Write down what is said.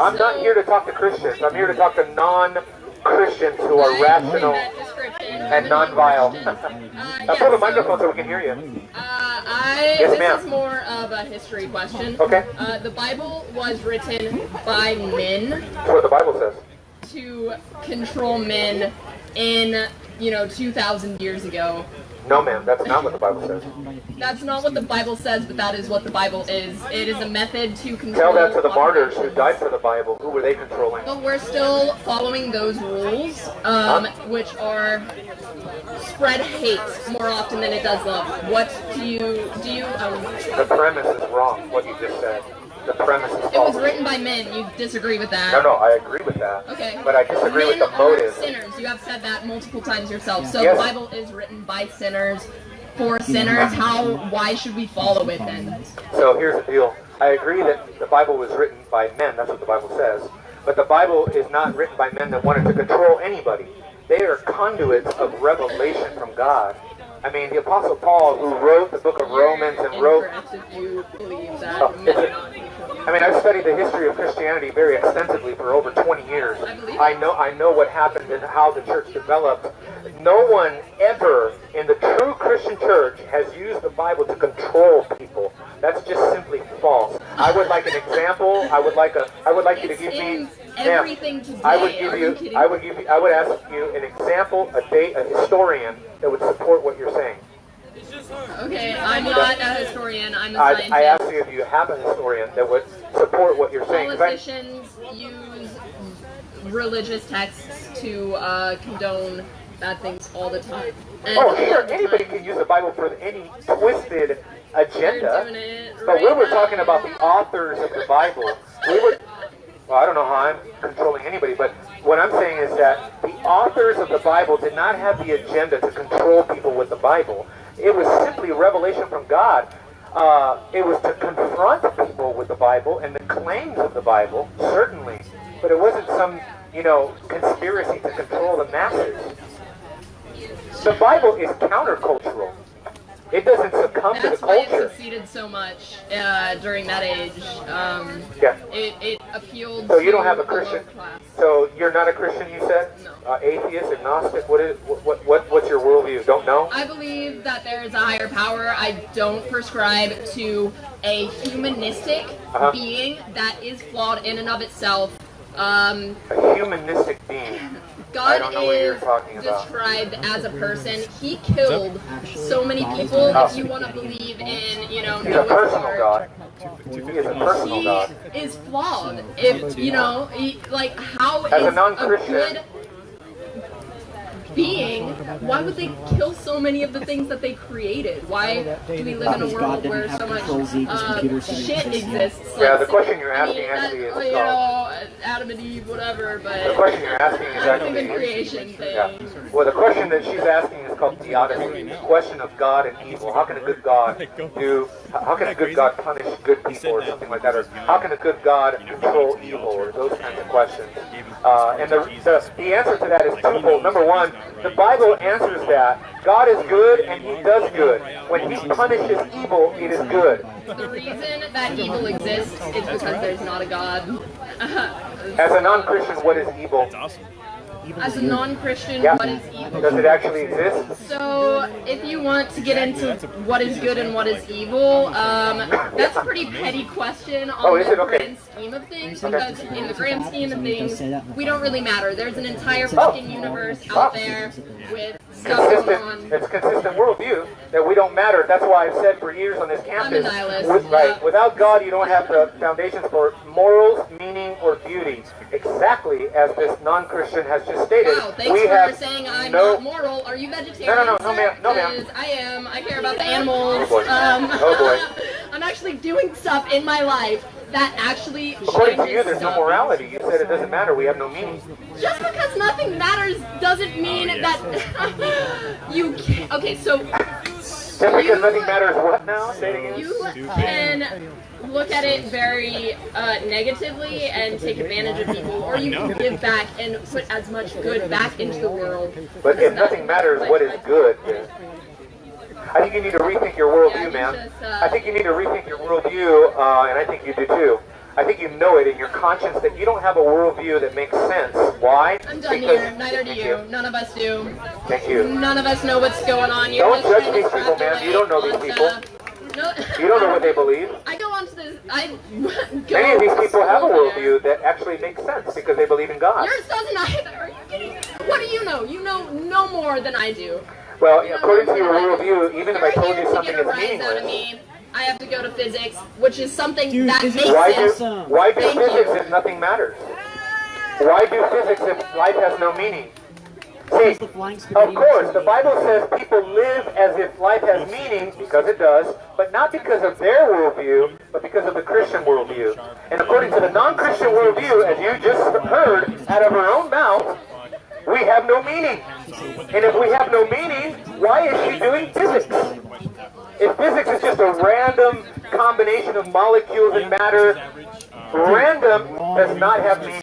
I'm not here to talk to Christians. I'm here to talk to non-Christians who are rational and non-vile. Pull the microphone so we can hear you. This is more of a history question. Okay. The Bible was written by men. That's what the Bible says. To control men in, 2,000 years ago. No, ma'am, that's not what the Bible says. That's not what the Bible says, but that is what the Bible is. It is a method to control... Tell that to the martyrs who died for the Bible. Who were they controlling? But we're still following those rules, which are spread hate more often than it does love. What do you... The premise is wrong, what you just said. The premise is false. It was written by men. You disagree with that? No, I agree with that. Okay. But I disagree with the motive. Men are sinners. You have said that multiple times yourself. So yes. The Bible is written by sinners, for sinners. Why should we follow it then? So here's the deal. I agree that the Bible was written by men. That's what the Bible says. But the Bible is not written by men that wanted to control anybody. They are conduits of revelation from God. I mean, the Apostle Paul, who wrote the book of Romans and wrote... If you believe that. I've studied the history of Christianity very extensively for over 20 years. I know what happened and how the church developed. No one ever in the true Christian church has used the Bible to control people. That's just simply false. I would like an example. I would like you to give me... Everything today. I would ask you an example, a historian that would support what you're saying. Okay, I'm not a historian, I'm a scientist. I asked you if you have a historian that would support what you're saying. Politicians use religious texts to condone bad things all the time. And sure, anybody can use the Bible for any twisted agenda. But we were talking about the authors of the Bible. Well, I don't know how I'm controlling anybody, but what I'm saying is that the authors of the Bible did not have the agenda to control people with the Bible. It was simply revelation from God. It was to confront people with the Bible and the claims of the Bible, certainly. But it wasn't some, conspiracy to control the masses. The Bible is countercultural. It doesn't succumb to the culture. That's why it succeeded so much during that age. It appealed to... So you don't have a the Christian... class. So you're not a Christian, you said? No. Atheist, agnostic? What's your worldview? Don't know? I believe that there is a higher power. I don't prescribe to a humanistic being that is flawed in and of itself. A humanistic being. God I don't know what you're talking about. Described as a person. He killed so many people. If you want to believe in, He's a personal God. He is a personal God. He is flawed. If how as is a non-Christian, a good being, why would they kill so many of the things that they created? Why do we live in a world where so much shit exists? Yeah, the question you're asking actually is Adam and Eve, whatever, but the question you're asking is actually the creation thing. Yeah. Well, the question that she's asking is called theodicy, the question of God and evil. How can a good God punish good people or something like that? Or how can a good God control evil or those kinds of questions? And the answer to that is twofold. Number one, the Bible answers that. God is good and He does good. When He punishes evil, it is good. The reason that evil exists is because there's not a God. As a non-Christian, what is evil? As a non-Christian, what is evil? Does it actually exist? So, if you want to get into what is good and what is evil, that's a pretty petty question on the grand scheme of things, because in the grand scheme of things, we don't really matter. There's an entire fucking universe out there with stuff going on. It's consistent worldview that we don't matter. That's why I've said for years on this campus, I'm a nihilist. Right, without God, you don't have the foundations for morals, meaning, or beauty. Exactly as this non-Christian has just stated. Wow, thanks for saying I'm not moral. Are you vegetarian? No, ma'am. I am. I care about the animals. Oh boy. I'm actually doing stuff in my life that actually According to you, there's no morality. You said it doesn't matter. We have no meaning. Just because nothing matters doesn't mean that you can't. Okay, so... Just because nothing matters what now? Say it again. You can look at it very negatively and take advantage of people, or you can give back and put as much good back into the world. But if nothing matters, what is good? I think you need to rethink your worldview, man. I think you need to rethink your worldview, and I think you do too. I think you know it in your conscience that you don't have a worldview that makes sense. Why? I'm done here. Neither do you. None of us do. Thank you. None of us know what's going on. Don't judge these people, man. You don't know these people. No. You don't know what they believe. I go on to this. Many of these people have a worldview that actually makes sense because they believe in God. Yours doesn't either. Are you kidding me? What do you know? You know no more than I do. Well, according to your worldview, even if I told you something is meaningless, I have to go to physics, which is something that makes sense. sense. Why do physics if nothing matters? Why do physics if life has no meaning? See, of course, the Bible says people live as if life has meaning, because it does, but not because of their worldview, but because of the Christian worldview. And according to the non-Christian worldview, as you just heard out of her own mouth, we have no meaning. And if we have no meaning, why is she doing physics? If physics is just a random combination of molecules and matter, random does not have meaning.